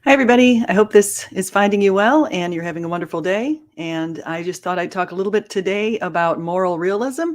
Hi, everybody. I hope this is finding you well and you're having a wonderful day. And I just thought I'd talk a little bit today about moral realism,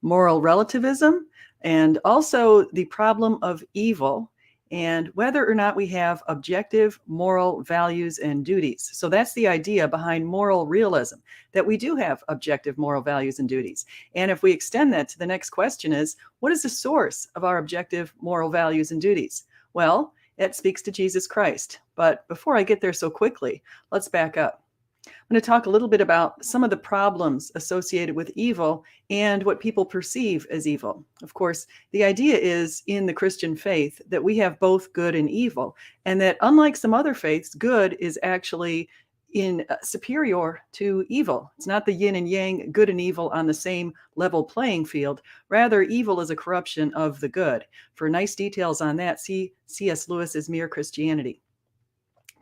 moral relativism, and also the problem of evil and whether or not we have objective moral values and duties. So that's the idea behind moral realism, that we do have objective moral values and duties. And if we extend that to the next question is, what is the source of our objective moral values and duties? Well, it speaks to Jesus Christ. But before I get there so quickly, let's back up. I'm going to talk a little bit about some of the problems associated with evil and what people perceive as evil. Of course, the idea is in the Christian faith that we have both good and evil, and that unlike some other faiths, good is actually in superior to evil. It's not the yin and yang, good and evil on the same level playing field. Rather, evil is a corruption of the good. For nice details on that, see C.S. Lewis's Mere Christianity.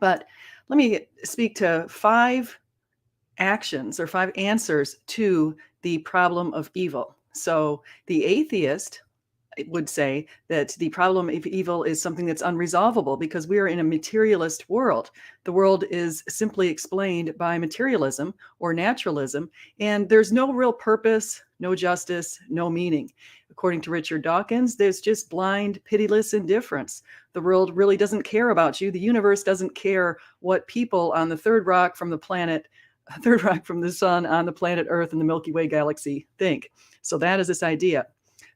But let me speak to 5 actions or 5 answers to the problem of evil. So the atheist would say that the problem of evil is something that's unresolvable because we are in a materialist world. The world is simply explained by materialism or naturalism, and there's no real purpose, no justice, no meaning. According to Richard Dawkins, there's just blind, pitiless indifference. The world really doesn't care about you. The universe doesn't care what people on the third rock from the sun on the planet Earth in the Milky Way galaxy think. So that is this idea.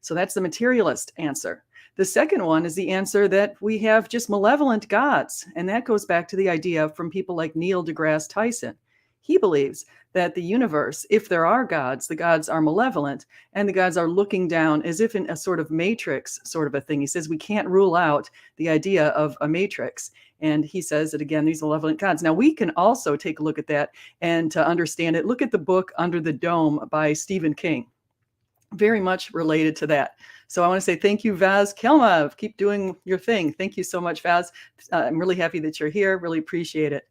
So that's the materialist answer. The second one is the answer that we have just malevolent gods. And that goes back to the idea from people like Neil deGrasse Tyson. He believes that the universe, if there are gods, the gods are malevolent and the gods are looking down as if in a sort of matrix sort of a thing. He says we can't rule out the idea of a matrix. And he says that, again, these malevolent gods. Now, we can also take a look at that and to understand it, look at the book Under the Dome by Stephen King. Very much related to that. So I want to say thank you, Vaz Kelmav. Keep doing your thing. Thank you so much, Vaz. I'm really happy that you're here. Really appreciate it.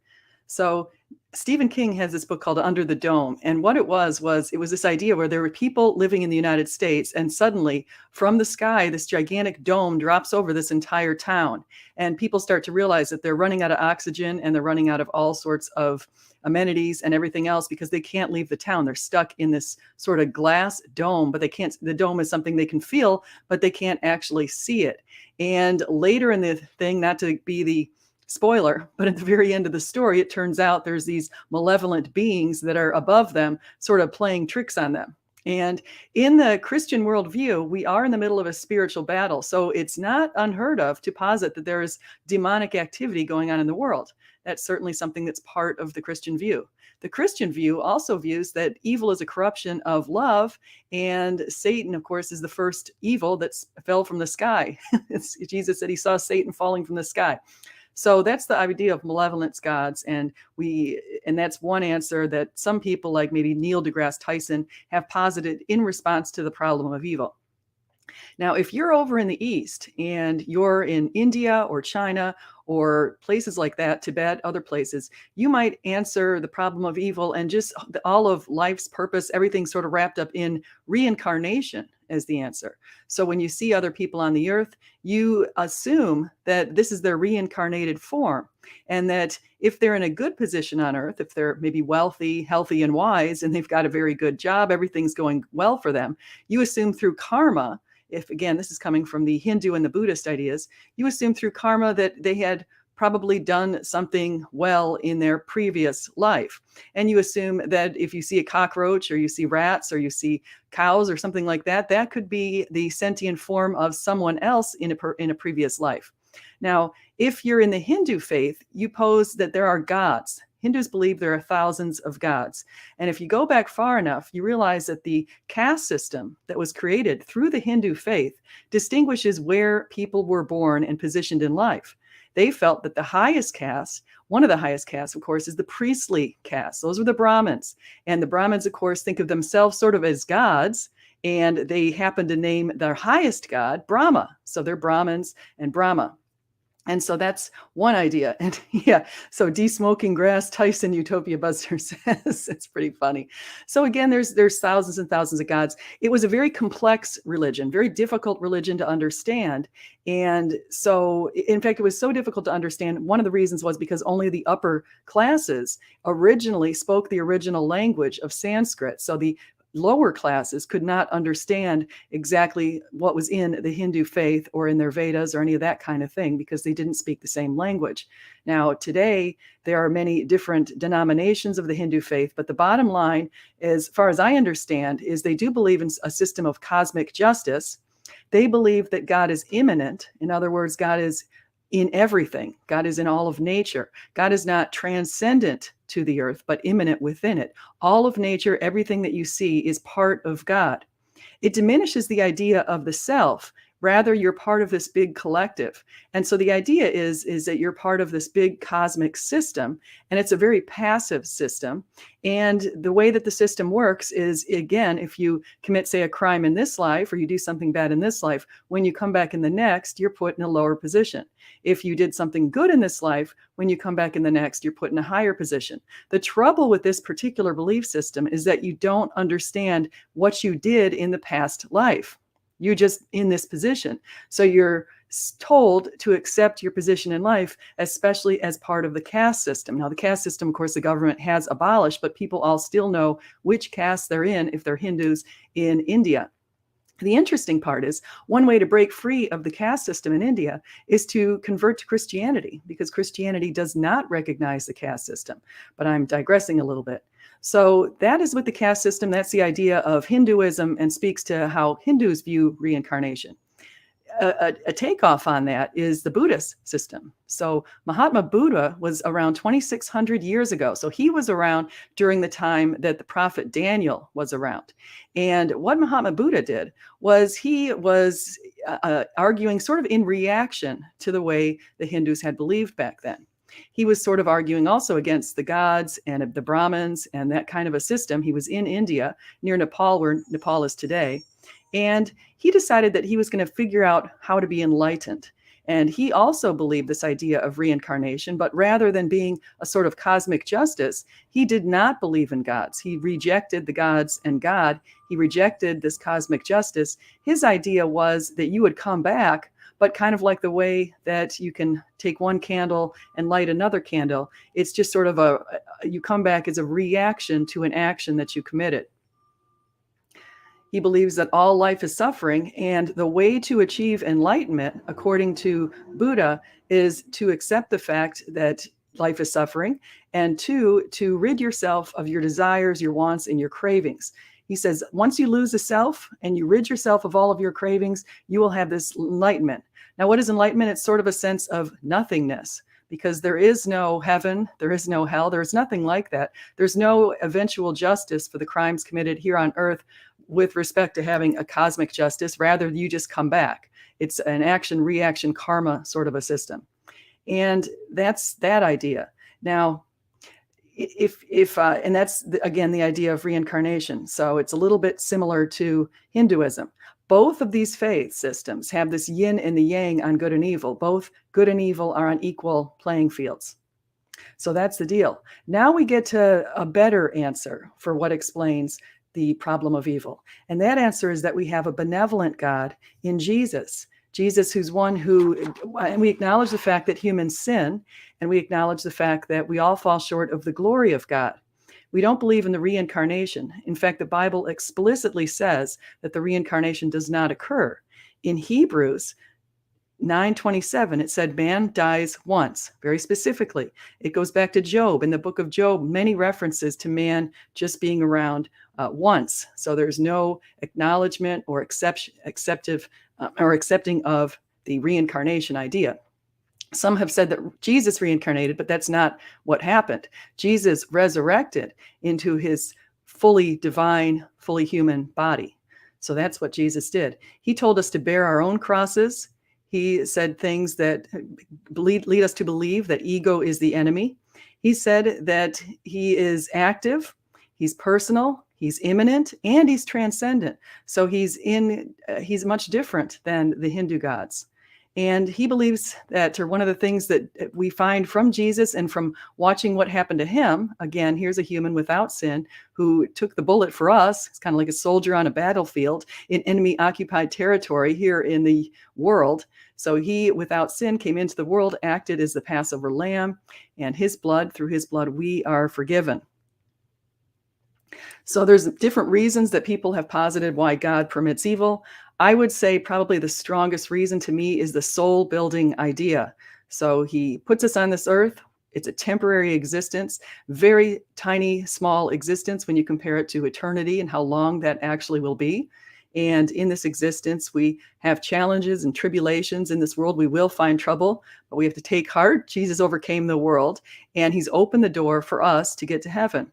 So Stephen King has this book called Under the Dome. And what it was this idea where there were people living in the United States, and suddenly from the sky, this gigantic dome drops over this entire town. And people start to realize that they're running out of oxygen and they're running out of all sorts of amenities and everything else because they can't leave the town. They're stuck in this sort of glass dome, but the dome is something they can feel, but they can't actually see it. And later in the thing, not to be the spoiler, but at the very end of the story, it turns out there's these malevolent beings that are above them, sort of playing tricks on them. And in the Christian worldview, we are in the middle of a spiritual battle. So it's not unheard of to posit that there is demonic activity going on in the world. That's certainly something that's part of the Christian view. The Christian view also views that evil is a corruption of love, and Satan, of course, is the first evil that fell from the sky. Jesus said he saw Satan falling from the sky. So that's the idea of malevolence gods, and that's one answer that some people like maybe Neil deGrasse Tyson have posited in response to the problem of evil. Now, if you're over in the East and you're in India or China or places like that, Tibet, other places, you might answer the problem of evil and just all of life's purpose, everything sort of wrapped up in reincarnation as the answer. So when you see other people on the earth, you assume that this is their reincarnated form, and that if they're in a good position on earth, if they're maybe wealthy, healthy, and wise, and they've got a very good job, everything's going well for them, you assume through karma, if again, this is coming from the Hindu and the Buddhist ideas, you assume through karma that they had probably done something well in their previous life. And you assume that if you see a cockroach or you see rats or you see cows or something like that, that could be the sentient form of someone else in a previous life. Now, if you're in the Hindu faith, you pose that there are gods. Hindus believe there are thousands of gods. And if you go back far enough, you realize that the caste system that was created through the Hindu faith distinguishes where people were born and positioned in life. They felt that the highest caste, one of the highest castes, of course, is the priestly caste. Those were the Brahmins. And the Brahmins, of course, think of themselves sort of as gods, and they happen to name their highest god Brahma. So they're Brahmins and Brahma. And so that's one idea. And yeah, so de-smoking grass, Tyson Utopia Buster says it's pretty funny. So again, there's thousands and thousands of gods. It was a very complex religion, very difficult religion to understand. And so, in fact, it was so difficult to understand. One of the reasons was because only the upper classes originally spoke the original language of Sanskrit. So the lower classes could not understand exactly what was in the Hindu faith or in their Vedas or any of that kind of thing because they didn't speak the same language. Now, today, there are many different denominations of the Hindu faith, but the bottom line, as far as I understand, is they do believe in a system of cosmic justice. They believe that God is immanent. In other words, God is in everything. God is in all of nature. God is not transcendent to the earth, but immanent within it. All of nature, everything that you see is part of God. It diminishes the idea of the self. Rather, you're part of this big collective. And so the idea is that you're part of this big cosmic system, and it's a very passive system. And the way that the system works is, again, if you commit, say, a crime in this life, or you do something bad in this life, when you come back in the next, you're put in a lower position. If you did something good in this life, when you come back in the next, you're put in a higher position. The trouble with this particular belief system is that you don't understand what you did in the past life. You're just in this position. So you're told to accept your position in life, especially as part of the caste system. Now, the caste system, of course, the government has abolished, but people all still know which caste they're in if they're Hindus in India. The interesting part is one way to break free of the caste system in India is to convert to Christianity, because Christianity does not recognize the caste system. But I'm digressing a little bit. So that is with the caste system. That's the idea of Hinduism and speaks to how Hindus view reincarnation. A takeoff on that is the Buddhist system. So Mahatma Buddha was around 2,600 years ago. So he was around during the time that the prophet Daniel was around. And what Mahatma Buddha did was he was arguing sort of in reaction to the way the Hindus had believed back then. He was sort of arguing also against the gods and the Brahmins and that kind of a system. He was in India, near Nepal, where Nepal is today. And he decided that he was going to figure out how to be enlightened. And he also believed this idea of reincarnation, but rather than being a sort of cosmic justice, he did not believe in gods. He rejected the gods and God. He rejected this cosmic justice. His idea was that you would come back, but kind of like the way that you can take one candle and light another candle. It's just sort of you come back as a reaction to an action that you committed. He believes that all life is suffering, and the way to achieve enlightenment, according to Buddha, is to accept the fact that life is suffering, and two, to rid yourself of your desires, your wants, and your cravings. He says, once you lose the self and you rid yourself of all of your cravings, you will have this enlightenment. Now, what is enlightenment? It's sort of a sense of nothingness, because there is no heaven, there is no hell, there's nothing like that. There's no eventual justice for the crimes committed here on earth with respect to having a cosmic justice. Rather, you just come back. It's an action-reaction karma sort of a system. And that's that idea. Now, and that's, again, the idea of reincarnation. So it's a little bit similar to Hinduism. Both of these faith systems have this yin and the yang on good and evil. Both good and evil are on equal playing fields. So that's the deal. Now we get to a better answer for what explains the problem of evil. And that answer is that we have a benevolent God in Jesus. Jesus, who's one who, and we acknowledge the fact that humans sin, and we acknowledge the fact that we all fall short of the glory of God. We don't believe in the reincarnation. In fact, the Bible explicitly says that the reincarnation does not occur. In Hebrews 9:27, it said man dies once, very specifically. It goes back to Job. In the book of Job, many references to man just being around once. So there's no acknowledgement or accepting of the reincarnation idea. Some have said that Jesus reincarnated, but that's not what happened. Jesus resurrected into his fully divine, fully human body. So that's what Jesus did. He told us to bear our own crosses. He said things that lead us to believe that ego is the enemy. He said that he is active, he's personal, he's immanent, and he's transcendent. So he's much different than the Hindu gods. And he believes that, or one of the things that we find from Jesus and from watching what happened to him, again, here's a human without sin who took the bullet for us. It's kind of like a soldier on a battlefield in enemy occupied territory here in the world. So he, without sin, came into the world, acted as the Passover lamb, and his blood, through his blood, we are forgiven. So there's different reasons that people have posited why God permits evil. I would say probably the strongest reason to me is the soul building idea. So he puts us on this earth. It's a temporary existence, very tiny, small existence when you compare it to eternity and how long that actually will be. And in this existence, we have challenges and tribulations in this world. We will find trouble, but we have to take heart. Jesus overcame the world, and he's opened the door for us to get to heaven.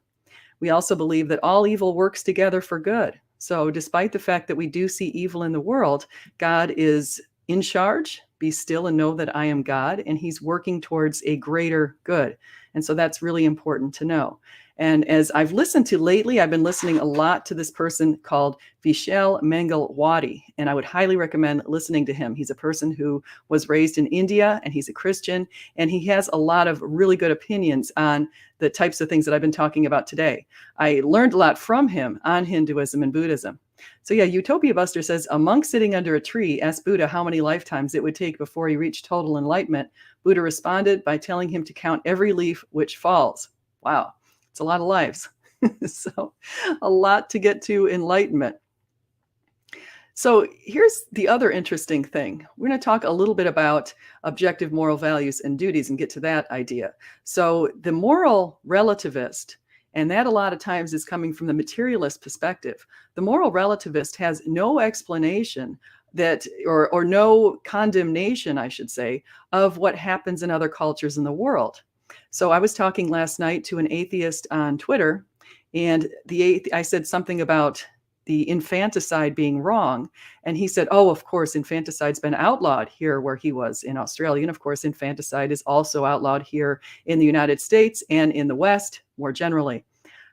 We also believe that all evil works together for good. So despite the fact that we do see evil in the world, God is in charge. Be still and know that I am God, and he's working towards a greater good. And so that's really important to know. And as I've listened to lately, I've been listening a lot to this person called Vishal Mangalwadi, and I would highly recommend listening to him. He's a person who was raised in India, and he's a Christian, and he has a lot of really good opinions on the types of things that I've been talking about today. I learned a lot from him on Hinduism and Buddhism. So yeah, Utopia Buster says, a monk sitting under a tree asked Buddha how many lifetimes it would take before he reached total enlightenment. Buddha responded by telling him to count every leaf which falls. Wow, it's a lot of lives. So a lot to get to enlightenment. So here's the other interesting thing. We're going to talk a little bit about objective moral values and duties and get to that idea. So the moral relativist, and that a lot of times is coming from the materialist perspective. The moral relativist has no explanation that, or no condemnation, I should say, of what happens in other cultures in the world. So I was talking last night to an atheist on Twitter, and I said something about the infanticide being wrong. And he said, oh, of course, infanticide's been outlawed here where he was in Australia. And of course, infanticide is also outlawed here in the United States and in the West more generally.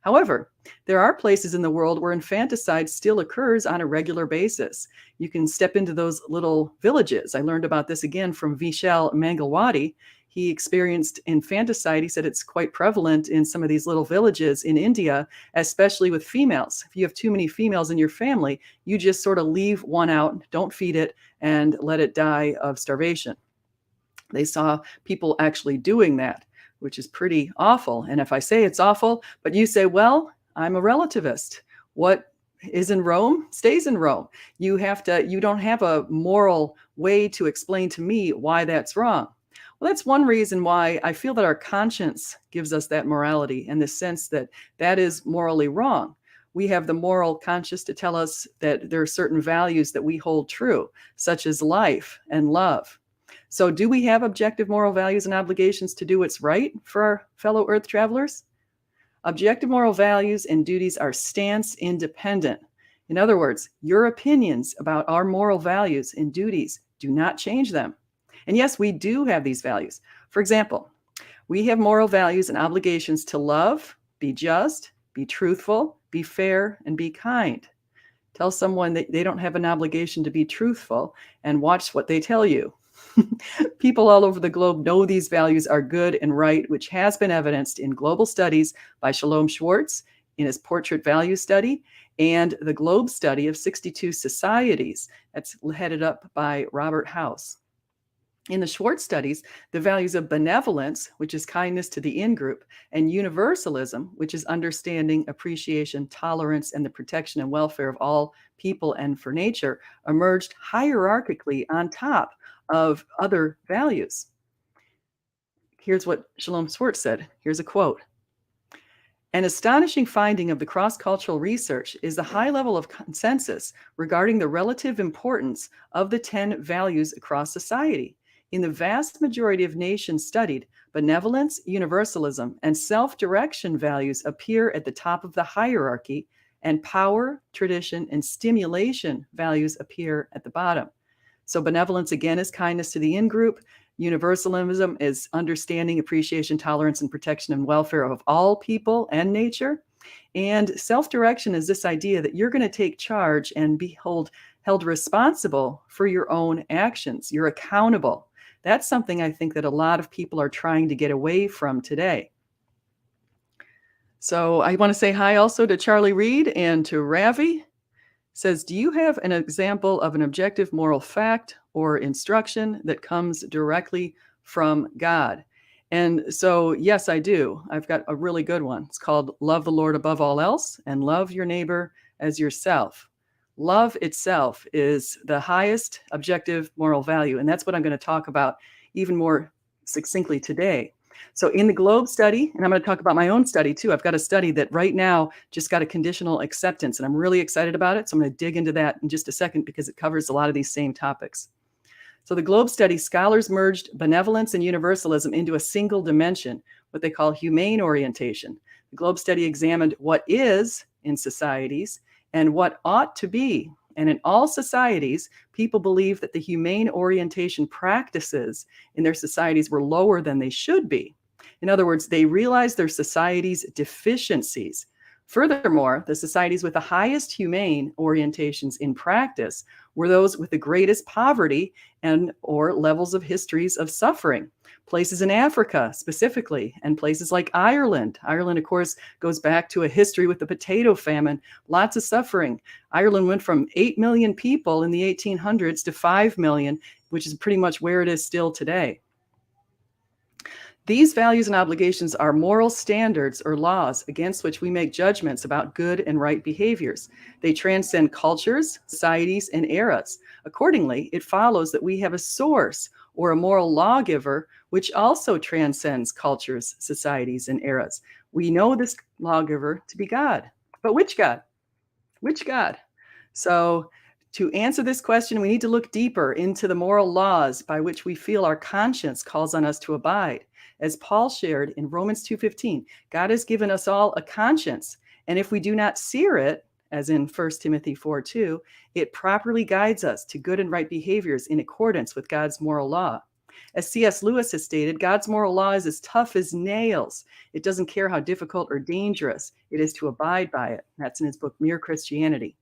However, there are places in the world where infanticide still occurs on a regular basis. You can step into those little villages. I learned about this again from Vishal Mangalwadi. He experienced infanticide. He said it's quite prevalent in some of these little villages in India, especially with females. If you have too many females in your family, you just sort of leave one out, don't feed it, and let it die of starvation. They saw people actually doing that, which is pretty awful. And if I say it's awful, but you say, well, I'm a relativist. What is in Rome stays in Rome. You don't have a moral way to explain to me why that's wrong. Well, that's one reason why I feel that our conscience gives us that morality and the sense that that is morally wrong. We have the moral conscience to tell us that there are certain values that we hold true, such as life and love. So do we have objective moral values and obligations to do what's right for our fellow Earth travelers? Objective moral values and duties are stance independent. In other words, your opinions about our moral values and duties do not change them. And yes, we do have these values. For example, we have moral values and obligations to love, be just, be truthful, be fair, and be kind. Tell someone that they don't have an obligation to be truthful and watch what they tell you. People all over the globe know these values are good and right, which has been evidenced in global studies by Shalom Schwartz in his Portrait Value Study and the Globe Study of 62 societies. That's headed up by Robert House. In the Schwartz studies, the values of benevolence, which is kindness to the in-group, and universalism, which is understanding, appreciation, tolerance, and the protection and welfare of all people and for nature, emerged hierarchically on top of other values. Here's what Shalom Schwartz said. Here's a quote. An astonishing finding of the cross-cultural research is the high level of consensus regarding the relative importance of the 10 values across society. In the vast majority of nations studied, benevolence, universalism, and self-direction values appear at the top of the hierarchy, and power, tradition, and stimulation values appear at the bottom. So benevolence, again, is kindness to the in-group. Universalism is understanding, appreciation, tolerance, and protection and welfare of all people and nature. And self-direction is this idea that you're going to take charge and be held held responsible for your own actions. You're accountable. That's something I think that a lot of people are trying to get away from today. So I want to say hi also to Charlie Reed and to Ravi. Says, do you have an example of an objective moral fact or instruction that comes directly from God? And so, yes, I do. I've got a really good one. It's called Love the Lord above all else and love your neighbor as yourself. Love itself is the highest objective moral value. And that's what I'm going to talk about even more succinctly today. So in the Globe study, and I'm going to talk about my own study too. I've got a study that right now just got a conditional acceptance, and I'm really excited about it. So I'm going to dig into that in just a second because it covers a lot of these same topics. So the Globe study, scholars merged benevolence and universalism into a single dimension, what they call humane orientation. The Globe study examined what is in societies and what ought to be. And in all societies, people believe that the humane orientation practices in their societies were lower than they should be. In other words, they realized their society's deficiencies. Furthermore, the societies with the highest humane orientations in practice were those with the greatest poverty and or levels of histories of suffering. Places in Africa specifically, and places like Ireland. Ireland, of course, goes back to a history with the potato famine, lots of suffering. Ireland went from 8 million people in the 1800s to 5 million, which is pretty much where it is still today. These values and obligations are moral standards or laws against which we make judgments about good and right behaviors. They transcend cultures, societies, and eras. Accordingly, it follows that we have a source or a moral lawgiver which also transcends cultures, societies, and eras. We know this lawgiver to be God. But which God? Which God? So to answer this question, we need to look deeper into the moral laws by which we feel our conscience calls on us to abide. As Paul shared in Romans 2:15, God has given us all a conscience, and if we do not sear it, as in 1 Timothy 4:2, it properly guides us to good and right behaviors in accordance with God's moral law. As C.S. Lewis has stated, God's moral law is as tough as nails. It doesn't care how difficult or dangerous it is to abide by it. That's in his book, Mere Christianity.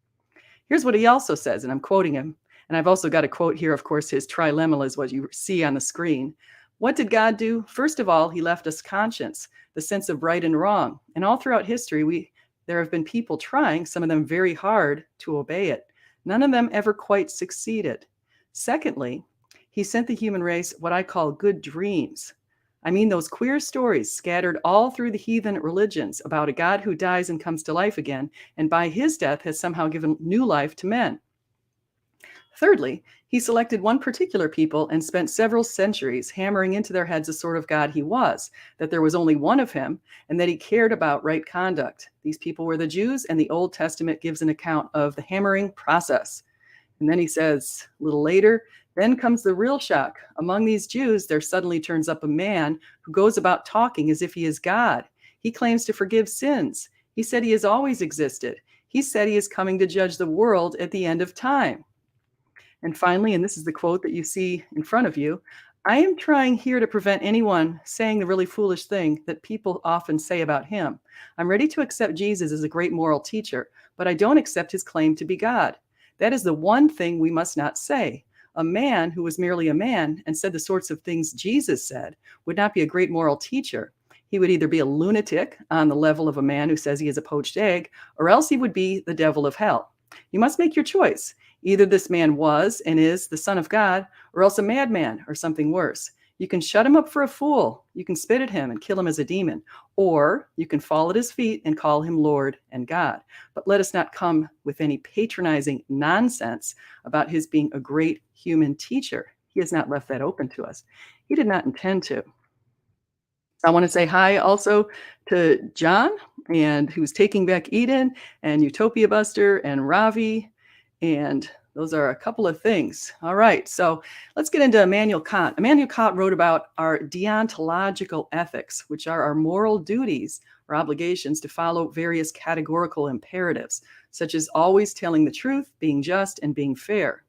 Here's what he also says, and I'm quoting him. And I've also got a quote here, of course, his trilemma is what you see on the screen. What did God do? First of all, he left us conscience, the sense of right and wrong. And all throughout history, there have been people trying, some of them very hard, to obey it. None of them ever quite succeeded. Secondly, he sent the human race what I call good dreams. I mean those queer stories scattered all through the heathen religions about a God who dies and comes to life again, and by his death has somehow given new life to men. Thirdly, he selected one particular people and spent several centuries hammering into their heads the sort of God he was, that there was only one of him, and that he cared about right conduct. These people were the Jews, and the Old Testament gives an account of the hammering process. And then he says, a little later, then comes the real shock. Among these Jews, there suddenly turns up a man who goes about talking as if he is God. He claims to forgive sins. He said he has always existed. He said he is coming to judge the world at the end of time. And finally, and this is the quote that you see in front of you, I am trying here to prevent anyone saying the really foolish thing that people often say about him. I'm ready to accept Jesus as a great moral teacher, but I don't accept his claim to be God. That is the one thing we must not say. A man who was merely a man and said the sorts of things Jesus said would not be a great moral teacher. He would either be a lunatic on the level of a man who says he is a poached egg, or else he would be the devil of hell. You must make your choice. Either this man was and is the Son of God, or else a madman or something worse. You can shut him up for a fool. You can spit at him and kill him as a demon. Or you can fall at his feet and call him Lord and God. But let us not come with any patronizing nonsense about his being a great human teacher. He has not left that open to us. He did not intend to. I want to say hi also to John, and who's Taking Back Eden, and Utopia Buster, and Ravi, and those are a couple of things. All right, so let's get into Immanuel Kant. Immanuel Kant wrote about our deontological ethics, which are our moral duties or obligations to follow various categorical imperatives, such as always telling the truth, being just, and being fair.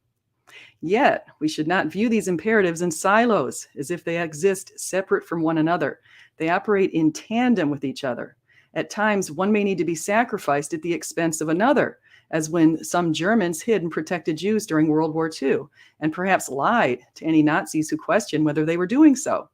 Yet, we should not view these imperatives in silos, as if they exist separate from one another. They operate in tandem with each other. At times, one may need to be sacrificed at the expense of another, as when some Germans hid and protected Jews during World War II, and perhaps lied to any Nazis who questioned whether they were doing so.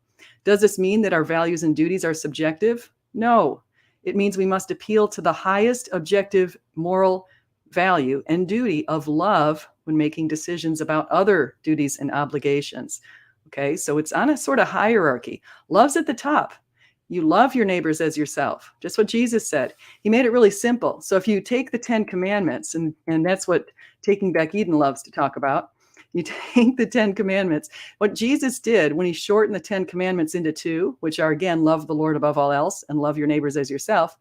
Does this mean that our values and duties are subjective? No. It means we must appeal to the highest objective moral value and duty of love when making decisions about other duties and obligations. Okay, so it's on a sort of hierarchy. Love's at the top. You love your neighbors as yourself, just what Jesus said. He made it really simple. So if you take the 10 commandments, and that's what Taking Back Eden loves to talk about, you take the 10 commandments. What Jesus did when he shortened the 10 commandments into 2, which are, again, love the Lord above all else and love your neighbors as yourself,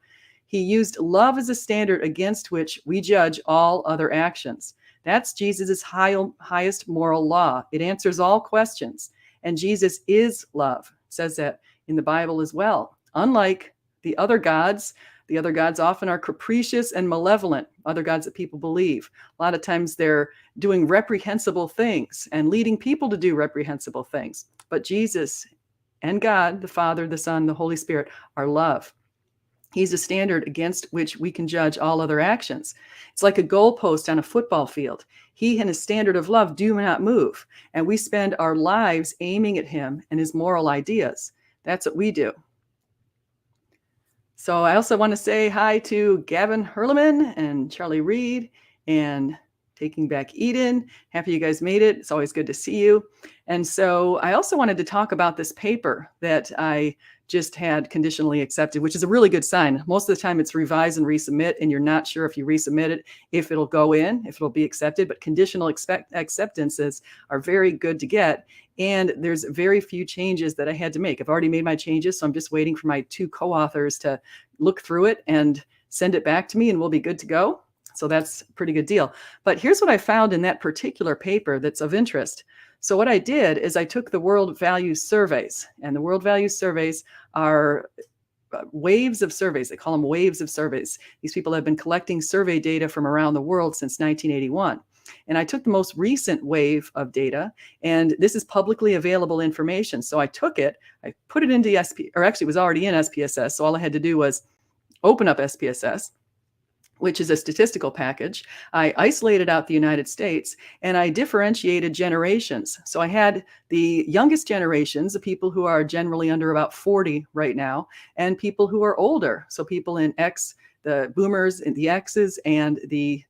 he used love as a standard against which we judge all other actions. That's Jesus's highest moral law. It answers all questions. And Jesus is love. It says that in the Bible as well. Unlike the other gods often are capricious and malevolent, other gods that people believe. A lot of times they're doing reprehensible things and leading people to do reprehensible things. But Jesus and God, the Father, the Son, the Holy Spirit, are love. He's a standard against which we can judge all other actions. It's like a goalpost on a football field. He and his standard of love do not move, and we spend our lives aiming at him and his moral ideas. That's what we do. So I also want to say hi to Gavin Herleman and Charlie Reed and Taking Back Eden. Happy you guys made it. It's always good to see you. And so I also wanted to talk about this paper that I just had conditionally accepted, which is a really good sign. Most of the time it's revise and resubmit, and you're not sure if you resubmit it, if it'll go in, if it'll be accepted. But conditional acceptances are very good to get. And there's very few changes that I had to make. I've already made my changes, so I'm just waiting for my 2 co-authors to look through it and send it back to me, and we'll be good to go. So that's a pretty good deal. But here's what I found in that particular paper that's of interest. So what I did is I took the World Values Surveys, and the World Values Surveys are waves of surveys. They call them waves of surveys. These people have been collecting survey data from around the world since 1981. And I took the most recent wave of data, and this is publicly available information. So I took it, I put it into or actually it was already in SPSS. So all I had to do was open up SPSS, which is a statistical package. I isolated out the United States, and I differentiated generations. So I had the youngest generations, the people who are generally under about 40 right now, and people who are older. So people in X, the boomers and the X's, and the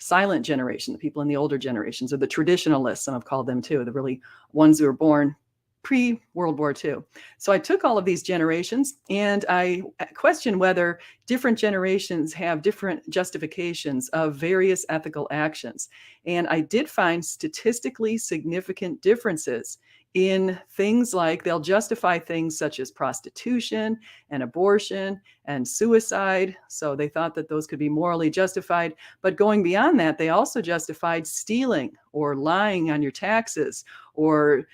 silent generation, the people in the older generations, or the traditionalists, some have called them too, the really ones who were born pre-World War II. So I took all of these generations and I questioned whether different generations have different justifications of various ethical actions. And I did find statistically significant differences in things like they'll justify things such as prostitution and abortion and suicide. So they thought that those could be morally justified. But going beyond that, they also justified stealing or lying on your taxes or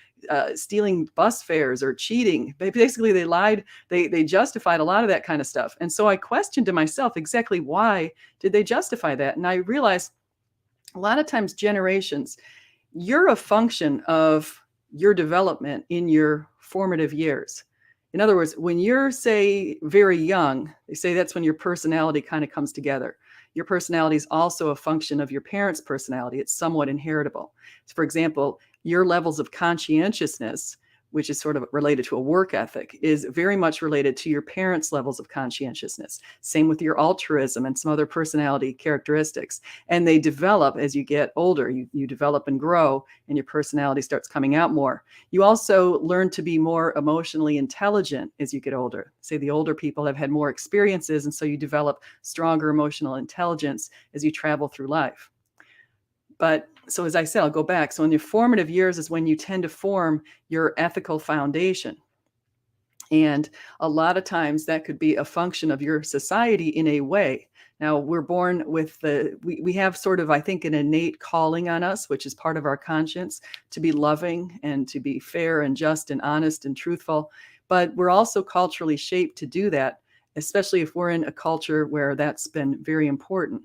stealing bus fares or cheating. They lied. They justified a lot of that kind of stuff. And so I questioned to myself exactly why did they justify that? And I realized a lot of times generations, you're a function of your development in your formative years. In other words, when you're, say, very young, they say that's when your personality kind of comes together. Your personality is also a function of your parents' personality. It's somewhat inheritable. So for example, your levels of conscientiousness, which is sort of related to a work ethic, is very much related to your parents' levels of conscientiousness. Same with your altruism and some other personality characteristics. And they develop as you get older. You develop and grow, and your personality starts coming out more. You also learn to be more emotionally intelligent as you get older. Say the older people have had more experiences, and so you develop stronger emotional intelligence as you travel through life. But so as I said, I'll go back. So in your formative years is when you tend to form your ethical foundation. And a lot of times that could be a function of your society in a way. Now we're born with we have sort of, I think, an innate calling on us, which is part of our conscience, to be loving and to be fair and just and honest and truthful. But we're also culturally shaped to do that, especially if we're in a culture where that's been very important.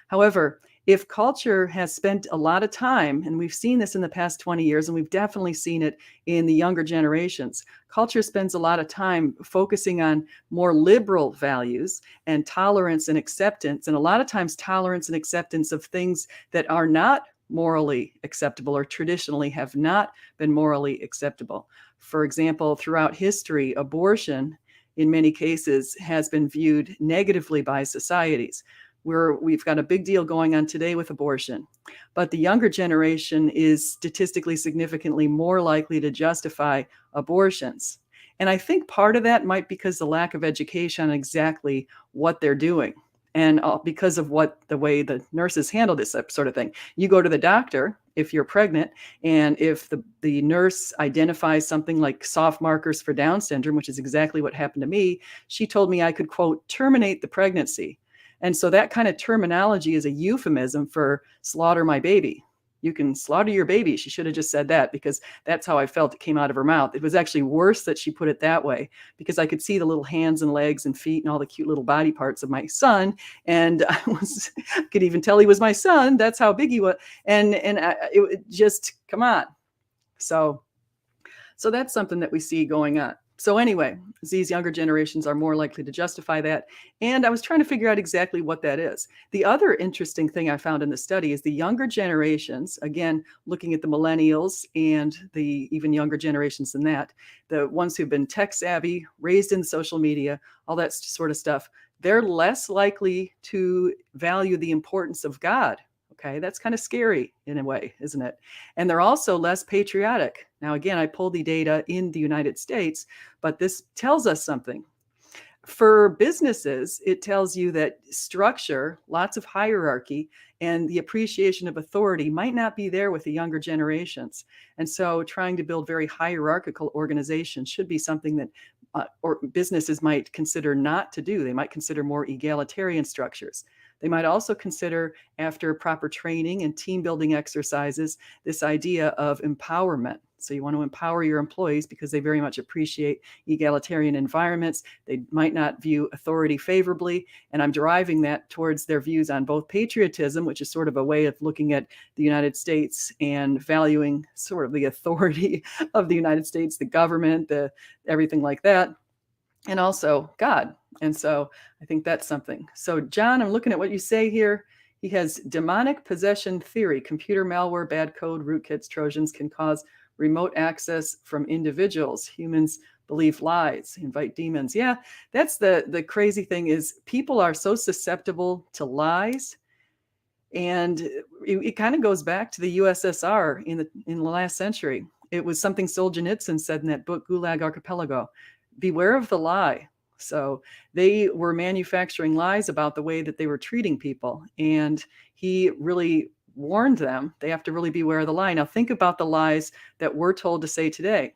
However, if culture has spent a lot of time, and we've seen this in the past 20 years, and we've definitely seen it in the younger generations, culture spends a lot of time focusing on more liberal values and tolerance and acceptance, and a lot of times tolerance and acceptance of things that are not morally acceptable or traditionally have not been morally acceptable. For example, throughout history, abortion in many cases has been viewed negatively by societies. We've got a big deal going on today with abortion, but the younger generation is statistically significantly more likely to justify abortions. And I think part of that might be because the lack of education on exactly what they're doing, and because of the way the nurses handle this sort of thing. You go to the doctor if you're pregnant, and if the nurse identifies something like soft markers for Down syndrome, which is exactly what happened to me, she told me I could, quote, terminate the pregnancy. And so that kind of terminology is a euphemism for slaughter my baby. You can slaughter your baby. She should have just said that, because that's how I felt it came out of her mouth. It was actually worse that she put it that way, because I could see the little hands and legs and feet and all the cute little body parts of my son. And could even tell he was my son. That's how big he was. And it just, come on. So that's something that we see going on. So anyway, these younger generations are more likely to justify that. And I was trying to figure out exactly what that is. The other interesting thing I found in the study is the younger generations, again, looking at the millennials and the even younger generations than that, the ones who've been tech savvy, raised in social media, all that sort of stuff, they're less likely to value the importance of God. Okay, that's kind of scary in a way, isn't it? And they're also less patriotic. Now, again, I pulled the data in the United States, but this tells us something. For businesses, it tells you that structure, lots of hierarchy, and the appreciation of authority might not be there with the younger generations. And so trying to build very hierarchical organizations should be something that or businesses might consider not to do. They might consider more egalitarian structures. They might also consider, after proper training and team building exercises, this idea of empowerment. So you want to empower your employees because they very much appreciate egalitarian environments. They might not view authority favorably. And I'm deriving that towards their views on both patriotism, which is sort of a way of looking at the United States and valuing sort of the authority of the United States, the government, everything like that, and also God. And so I think that's something. So John, I'm looking at what you say here. He has demonic possession theory. Computer malware, bad code, rootkits, Trojans can cause remote access from individuals. Humans believe lies, invite demons. Yeah, that's the crazy thing is people are so susceptible to lies. And it kind of goes back to the USSR in the last century. It was something Solzhenitsyn said in that book, Gulag Archipelago. Beware of the lie. So they were manufacturing lies about the way that they were treating people. And he really warned them, they have to really beware of the lie. Now think about the lies that we're told to say today.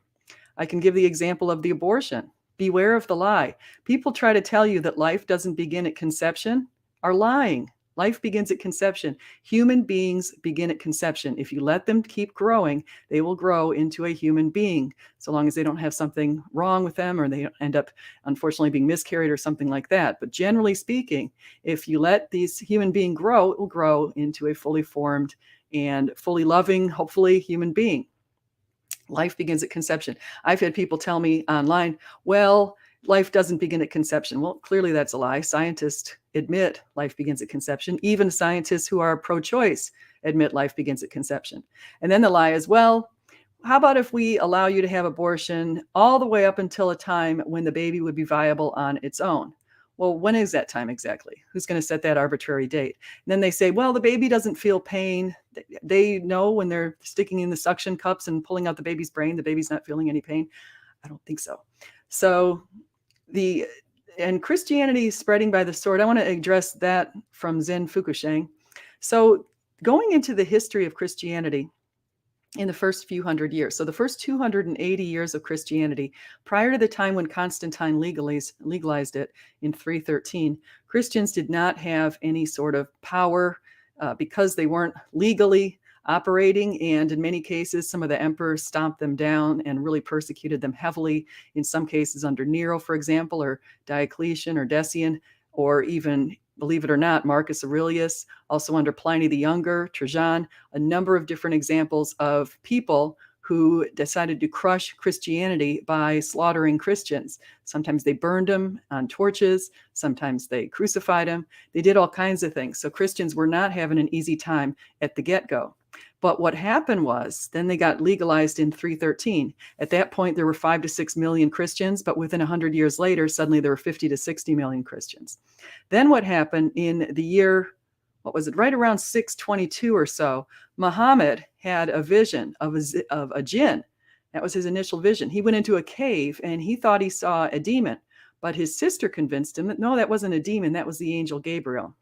I can give the example of the abortion. Beware of the lie. People try to tell you that life doesn't begin at conception, are lying. Life begins at conception. Human beings begin at conception. If you let them keep growing, they will grow into a human being, so long as they don't have something wrong with them or they don't end up, unfortunately, being miscarried or something like that. But generally speaking, if you let these human being grow, it will grow into a fully formed and fully loving, hopefully, human being. Life begins at conception. I've had people tell me online, well, life doesn't begin at conception. Well, clearly that's a lie. Scientists admit life begins at conception. Even scientists who are pro-choice admit life begins at conception. And then the lie is, well, how about if we allow you to have abortion all the way up until a time when the baby would be viable on its own? Well, when is that time exactly? Who's going to set that arbitrary date? And then they say, well, the baby doesn't feel pain. They know when they're sticking in the suction cups and pulling out the baby's brain, the baby's not feeling any pain. I don't think so. So and Christianity spreading by the sword, I want to address that from Zen Fukushang. So going into the history of Christianity in the first few hundred years, so the first 280 years of Christianity, prior to the time when Constantine legalized it in 313, Christians did not have any sort of power because they weren't legally operating, and in many cases, some of the emperors stomped them down and really persecuted them heavily, in some cases under Nero, for example, or Diocletian or Decian, or even believe it or not, Marcus Aurelius, also under Pliny the Younger, Trajan, a number of different examples of people who decided to crush Christianity by slaughtering Christians. Sometimes they burned them on torches. Sometimes they crucified them. They did all kinds of things. So Christians were not having an easy time at the get-go. But what happened was, then they got legalized in 313. At that point, there were 5 to 6 million Christians, but within 100 years later, suddenly there were 50 to 60 million Christians. Then what happened in the year, what was it, right around 622 or so, Muhammad had a vision of a jinn. That was his initial vision. He went into a cave and he thought he saw a demon, but his sister convinced him that no, that wasn't a demon, that was the angel Gabriel.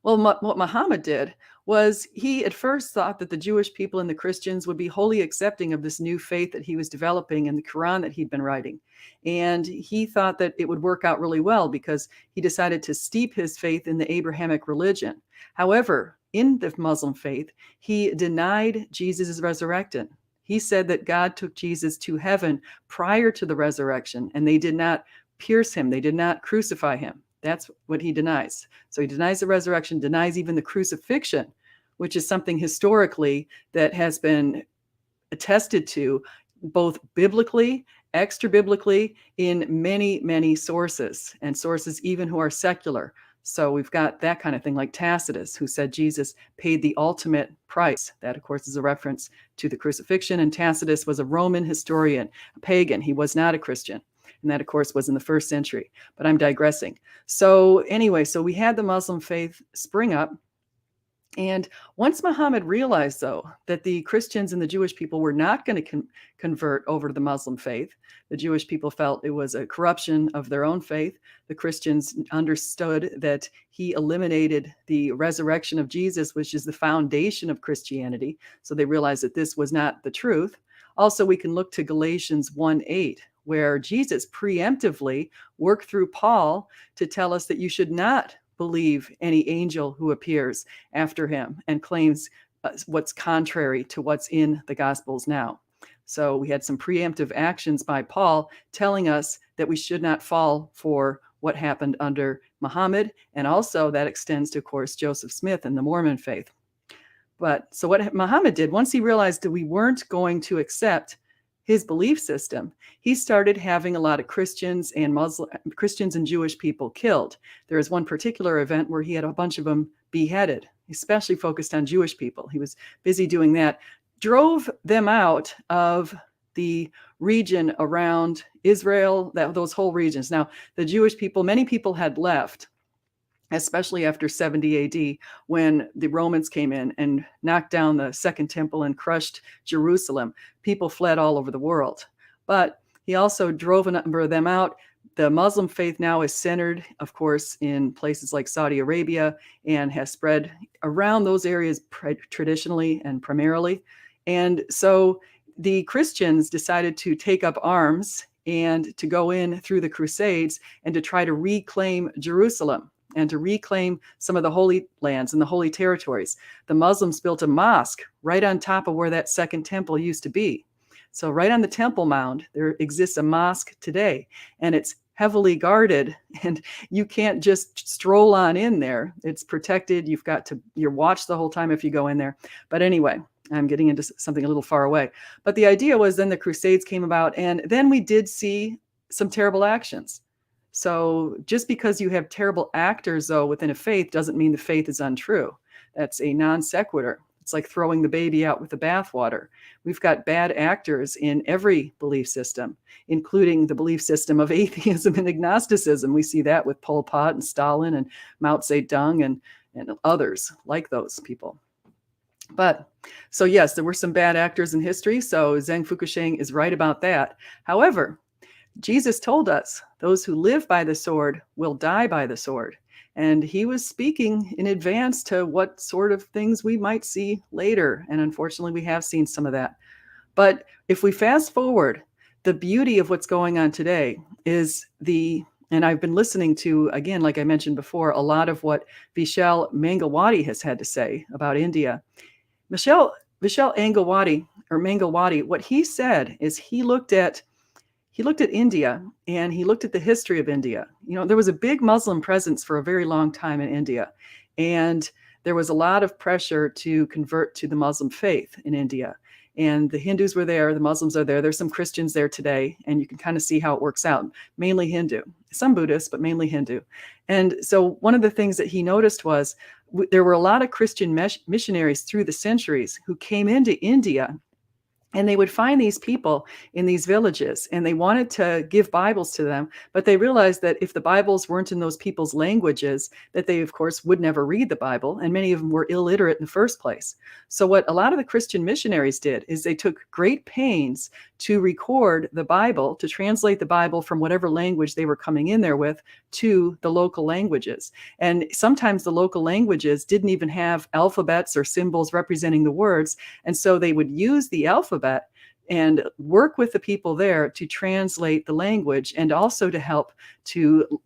Well, what Muhammad did was he at first thought that the Jewish people and the Christians would be wholly accepting of this new faith that he was developing and the Quran that he'd been writing. And he thought that it would work out really well because he decided to steep his faith in the Abrahamic religion. However, in the Muslim faith, he denied Jesus' resurrection. He said that God took Jesus to heaven prior to the resurrection, and they did not pierce him. They did not crucify him. That's what he denies. So he denies the resurrection, denies even the crucifixion, which is something historically that has been attested to both biblically, extra biblically, in many, many sources, and sources even who are secular. So we've got that kind of thing like Tacitus, who said Jesus paid the ultimate price. That, of course, is a reference to the crucifixion. And Tacitus was a Roman historian, a pagan. He was not a Christian. And that, of course, was in the 1st century. But I'm digressing. So anyway, so we had the Muslim faith spring up. And once Muhammad realized, though, that the Christians and the Jewish people were not going to convert over to the Muslim faith, the Jewish people felt it was a corruption of their own faith. The Christians understood that he eliminated the resurrection of Jesus, which is the foundation of Christianity. So they realized that this was not the truth. Also, we can look to Galatians 1:8, where Jesus preemptively worked through Paul to tell us that you should not believe any angel who appears after him and claims what's contrary to what's in the Gospels now. So we had some preemptive actions by Paul telling us that we should not fall for what happened under Muhammad. And also that extends to, of course, Joseph Smith and the Mormon faith. But so what Muhammad did, once he realized that we weren't going to accept his belief system, he started having a lot of Christians and Jewish people killed. There is one particular event where he had a bunch of them beheaded, especially focused on Jewish people. He was busy doing that, drove them out of the region around Israel, those whole regions. Now, the Jewish people, many people had left, especially after 70 AD, when the Romans came in and knocked down the Second Temple and crushed Jerusalem. People fled all over the world. But he also drove a number of them out. The Muslim faith now is centered, of course, in places like Saudi Arabia and has spread around those areas traditionally and primarily. And so the Christians decided to take up arms and to go in through the Crusades and to try to reclaim Jerusalem and to reclaim some of the holy lands and the holy territories. The Muslims built a mosque right on top of where that Second Temple used to be. So right on the Temple Mound, there exists a mosque today, and it's heavily guarded, and you can't just stroll on in there. It's protected. You're watched the whole time if you go in there. But anyway, I'm getting into something a little far away. But the idea was then the Crusades came about, and then we did see some terrible actions. So just because you have terrible actors, though, within a faith doesn't mean the faith is untrue. That's a non sequitur. It's like throwing the baby out with the bathwater. We've got bad actors in every belief system, including the belief system of atheism and agnosticism. We see that with Pol Pot and Stalin and Mao Zedong and others like those people. But so yes, there were some bad actors in history. So Zheng Fukusheng is right about that. However, Jesus told us those who live by the sword will die by the sword. And he was speaking in advance to what sort of things we might see later. And unfortunately, we have seen some of that. But if we fast forward, the beauty of what's going on today is and I've been listening to, again, like I mentioned before, a lot of what Vishal Mangalwadi has had to say about India. Vishal Mangalwadi, what he said is he looked at he looked at India and he looked at the history of India. There was a big Muslim presence for a very long time in India. And there was a lot of pressure to convert to the Muslim faith in India. And the Hindus were there, the Muslims are there. There's some Christians there today, and you can kind of see how it works out. Mainly Hindu, some Buddhists, but mainly Hindu. And so one of the things that he noticed was there were a lot of Christian missionaries through the centuries who came into India. And they would find these people in these villages, and they wanted to give Bibles to them, but they realized that if the Bibles weren't in those people's languages, that they, of course, would never read the Bible, and many of them were illiterate in the first place. So what a lot of the Christian missionaries did is they took great pains to record the Bible, to translate the Bible from whatever language they were coming in there with to the local languages. And sometimes the local languages didn't even have alphabets or symbols representing the words, and so they would use the alphabet and work with the people there to translate the language and also to help to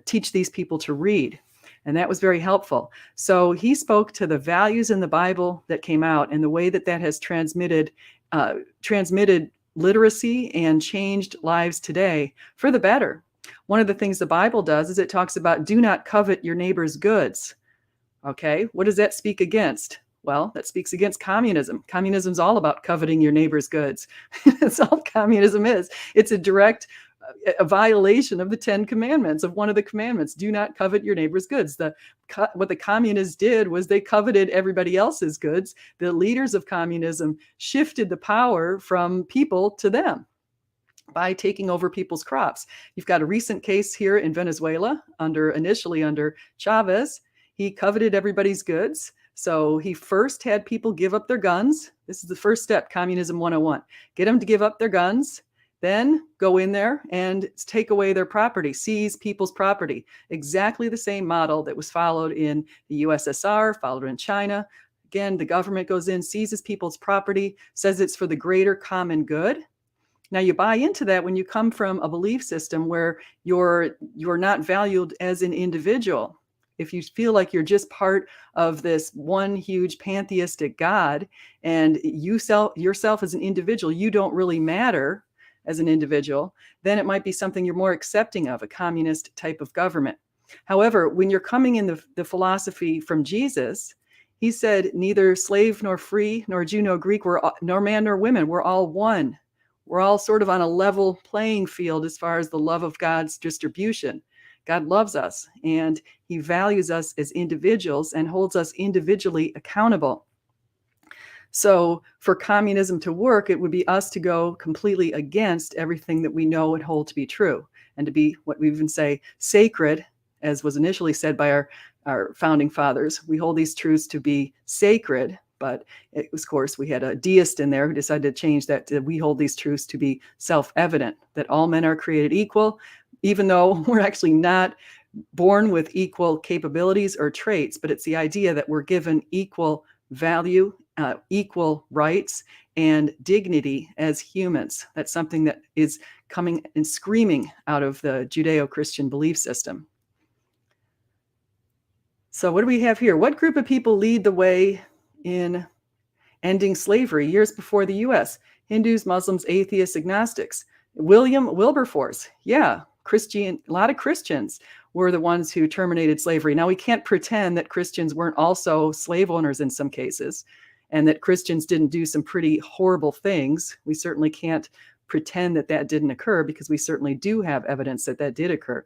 teach these people to read. And that was very helpful. So he spoke to the values in the Bible that came out and the way that that has transmitted literacy and changed lives today for the better. One of the things the Bible does is it talks about do not covet your neighbor's goods. Okay, what does that speak against? Well, that speaks against communism. Communism is all about coveting your neighbor's goods. That's all communism is. It's a direct a violation of the 10 commandments, of one of the commandments. Do not covet your neighbor's goods. What the communists did was they coveted everybody else's goods. The leaders of communism shifted the power from people to them by taking over people's crops. You've got a recent case here in Venezuela initially under Chavez. He coveted everybody's goods. So he first had people give up their guns. This is the first step, Communism 101. Get them to give up their guns, then go in there and take away their property, seize people's property. Exactly the same model that was followed in the USSR, followed in China. Again, the government goes in, seizes people's property, says it's for the greater common good. Now you buy into that when you come from a belief system where you're not valued as an individual. If you feel like you're just part of this one huge pantheistic God and yourself as an individual, you don't really matter as an individual, then it might be something you're more accepting of, a communist type of government. However, when you're coming in the philosophy from Jesus, he said, neither slave nor free, nor Jew nor Greek, nor man nor women, we're all one. We're all sort of on a level playing field as far as the love of God's distribution. God loves us and he values us as individuals and holds us individually accountable. So for communism to work, it would be us to go completely against everything that we know and hold to be true, and to be what we even say sacred, as was initially said by our founding fathers. We hold these truths to be sacred, but it was, of course, we had a deist in there who decided to change that to we hold these truths to be self-evident, that all men are created equal, even though we're actually not born with equal capabilities or traits, but it's the idea that we're given equal value, equal rights, and dignity as humans. That's something that is coming and screaming out of the Judeo-Christian belief system. So what do we have here? What group of people lead the way in ending slavery years before the U.S.? Hindus, Muslims, atheists, agnostics. Wilberforce, yeah. A lot of Christians were the ones who terminated slavery. Now, we can't pretend that Christians weren't also slave owners in some cases, and that Christians didn't do some pretty horrible things. We certainly can't pretend that that didn't occur, because we certainly do have evidence that that did occur.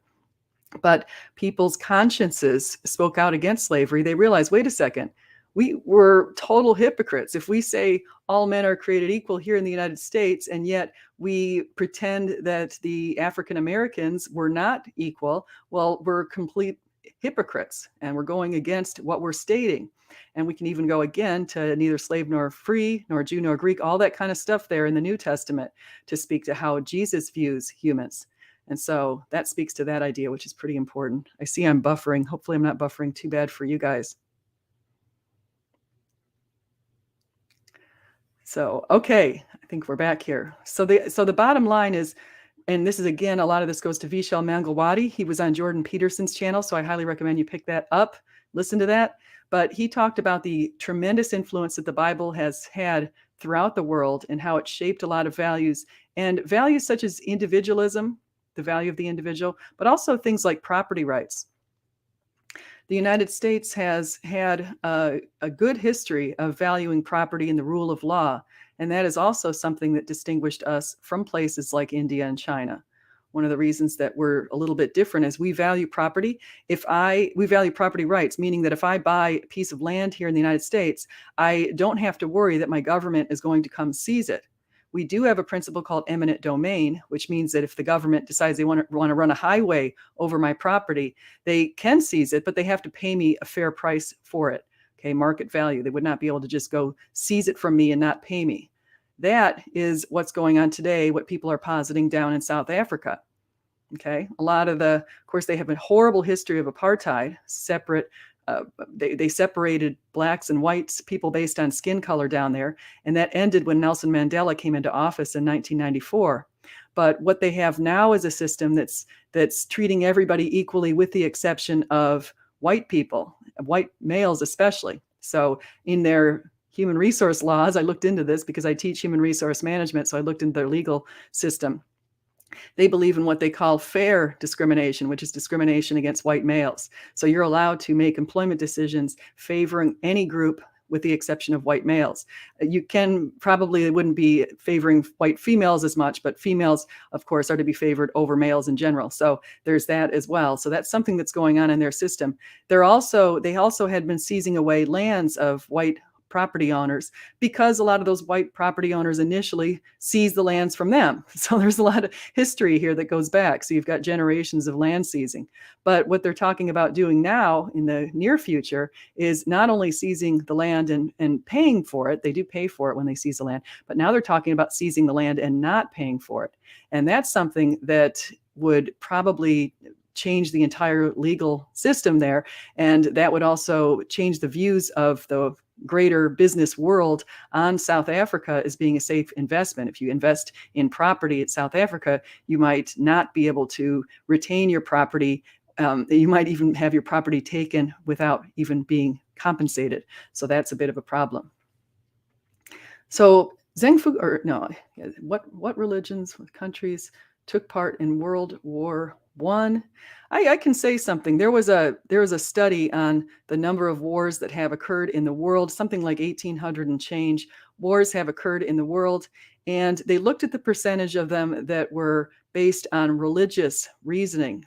But people's consciences spoke out against slavery. They realized, wait a second, we were total hypocrites. If we say all men are created equal here in the United States, and yet we pretend that the African Americans were not equal, well, we're complete hypocrites, and we're going against what we're stating. And we can even go again to neither slave nor free, nor Jew nor Greek, all that kind of stuff there in the New Testament to speak to how Jesus views humans. And so that speaks to that idea, which is pretty important. I see I'm buffering. Hopefully I'm not buffering too bad for you guys. So, okay, I think we're back here. So the bottom line is, and this is, again, a lot of this goes to Vishal Mangalwadi. He was on Jordan Peterson's channel, so I highly recommend you pick that up, listen to that. But he talked about the tremendous influence that the Bible has had throughout the world and how it shaped a lot of values, and values such as individualism, the value of the individual, but also things like property rights. The United States has had a good history of valuing property and the rule of law, and that is also something that distinguished us from places like India and China. One of the reasons that we're a little bit different is we value property. We value property rights, meaning that if I buy a piece of land here in the United States, I don't have to worry that my government is going to come seize it. We do have a principle called eminent domain, which means that if the government decides they want to run a highway over my property, they can seize it, but they have to pay me a fair price for it. Okay, market value. They would not be able to just go seize it from me and not pay me. That is what's going on today, what people are positing down in South Africa. Okay, of course, they have a horrible history of apartheid, they separated blacks and whites, people based on skin color down there, and that ended when Nelson Mandela came into office in 1994. But what they have now is a system that's treating everybody equally, with the exception of white people, white males especially. So in their human resource laws, I looked into this because I teach human resource management, so I looked into their legal system. They believe in what they call fair discrimination, which is discrimination against white males. So you're allowed to make employment decisions favoring any group with the exception of white males. You probably wouldn't be favoring white females as much, but females, of course, are to be favored over males in general. So there's that as well. So that's something that's going on in their system. They also had been seizing away lands of white property owners, because a lot of those white property owners initially seized the lands from them. So there's a lot of history here that goes back. So you've got generations of land seizing. But what they're talking about doing now in the near future is not only seizing the land and paying for it, they do pay for it when they seize the land, but now they're talking about seizing the land and not paying for it. And that's something that would probably change the entire legal system there. And that would also change the views of the greater business world on South Africa as being a safe investment. If you invest in property in South Africa, you might not be able to retain your property. You might even have your property taken without even being compensated. So that's a bit of a problem. So what religions, what countries took part in World War I? I can say something. There was a study on the number of wars that have occurred in the world, something like 1,800 and change wars have occurred in the world. And they looked at the percentage of them that were based on religious reasons.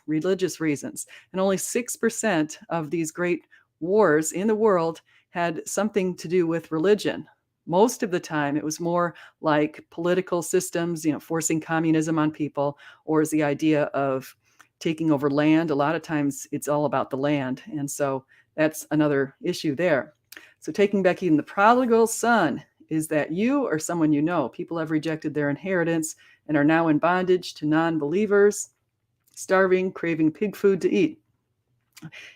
And only 6% of these great wars in the world had something to do with religion. Most of the time, it was more like political systems, forcing communism on people, or is the idea of taking over land. A lot of times it's all about the land. And so that's another issue there. So taking back even the prodigal son, is that you or someone you know? People have rejected their inheritance and are now in bondage to non-believers, starving, craving pig food to eat.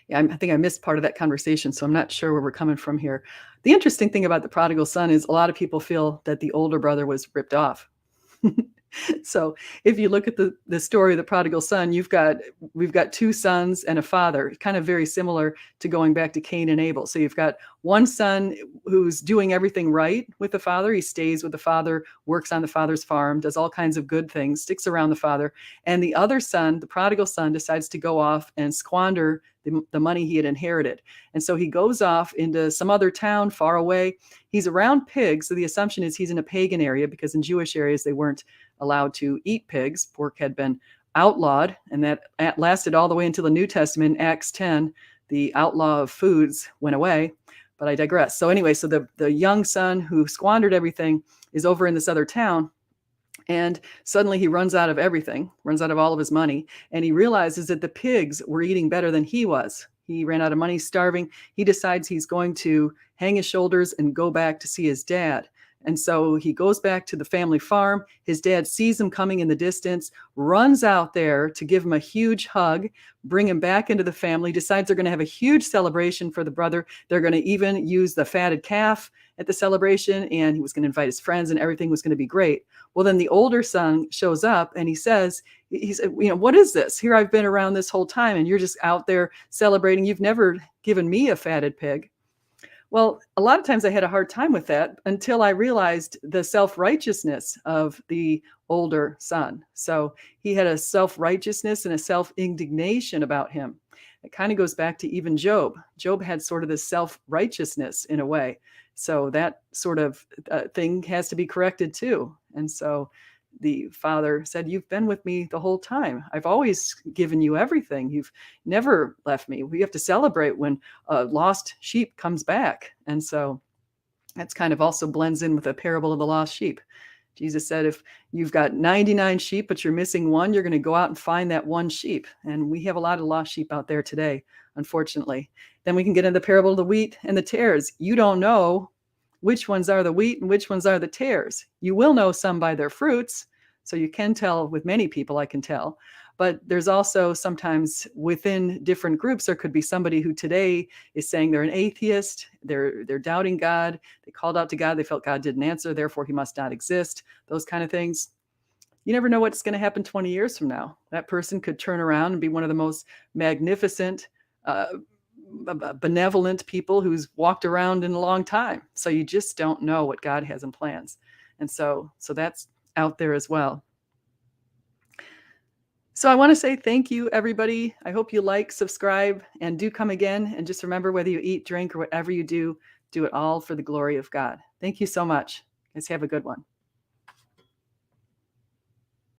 Yeah, I think I missed part of that conversation, so I'm not sure where we're coming from here. The interesting thing about the prodigal son is a lot of people feel that the older brother was ripped off. So if you look at the story of the prodigal son, we've got two sons and a father, kind of very similar to going back to Cain and Abel. So you've got one son who's doing everything right with the father. He stays with the father, works on the father's farm, does all kinds of good things, sticks around the father. And the other son, the prodigal son, decides to go off and squander the money he had inherited. And so he goes off into some other town far away. He's around pigs. So the assumption is he's in a pagan area, because in Jewish areas, they weren't allowed to eat pigs. Pork had been outlawed, and that lasted all the way until the New Testament. In Acts 10, the outlaw of foods went away, but I digress. So anyway, so the young son who squandered everything is over in this other town, and suddenly he runs out of everything, runs out of all of his money, and he realizes that the pigs were eating better than he was. He ran out of money, starving. He decides he's going to hang his shoulders and go back to see his dad. And so he goes back to the family farm. His dad sees him coming in the distance, runs out there to give him a huge hug, bring him back into the family, decides they're going to have a huge celebration for the brother. They're going to even use the fatted calf at the celebration, and he was going to invite his friends, and everything was going to be great. Well, then the older son shows up, and he said, what is this? Here I've been around this whole time, and you're just out there celebrating. You've never given me a fatted pig. Well, a lot of times I had a hard time with that until I realized the self-righteousness of the older son. So he had a self-righteousness and a self-indignation about him. It kind of goes back to even Job. Job had sort of this self-righteousness in a way. So that sort of thing has to be corrected too. And so the father said, "You've been with me the whole time. I've always given you everything. You've never left me. We have to celebrate when a lost sheep comes back." And so that's kind of also blends in with the parable of the lost sheep. Jesus said, if you've got 99 sheep, but you're missing one, you're going to go out and find that one sheep. And we have a lot of lost sheep out there today, unfortunately. Then we can get into the parable of the wheat and the tares. You don't know which ones are the wheat and which ones are the tares. You will know some by their fruits. So you can tell with many people, I can tell. But there's also sometimes within different groups, there could be somebody who today is saying they're an atheist, they're doubting God, they called out to God, they felt God didn't answer, therefore he must not exist, those kind of things. You never know what's going to happen 20 years from now. That person could turn around and be one of the most magnificent, benevolent people who's walked around in a long time. So you just don't know what God has in plans. And so that's out there as well. So I want to say thank you, everybody. I hope you like, subscribe, and do come again. And just remember, whether you eat, drink, or whatever you do it all for the glory of God. Thank you so much. Guys, have a good one.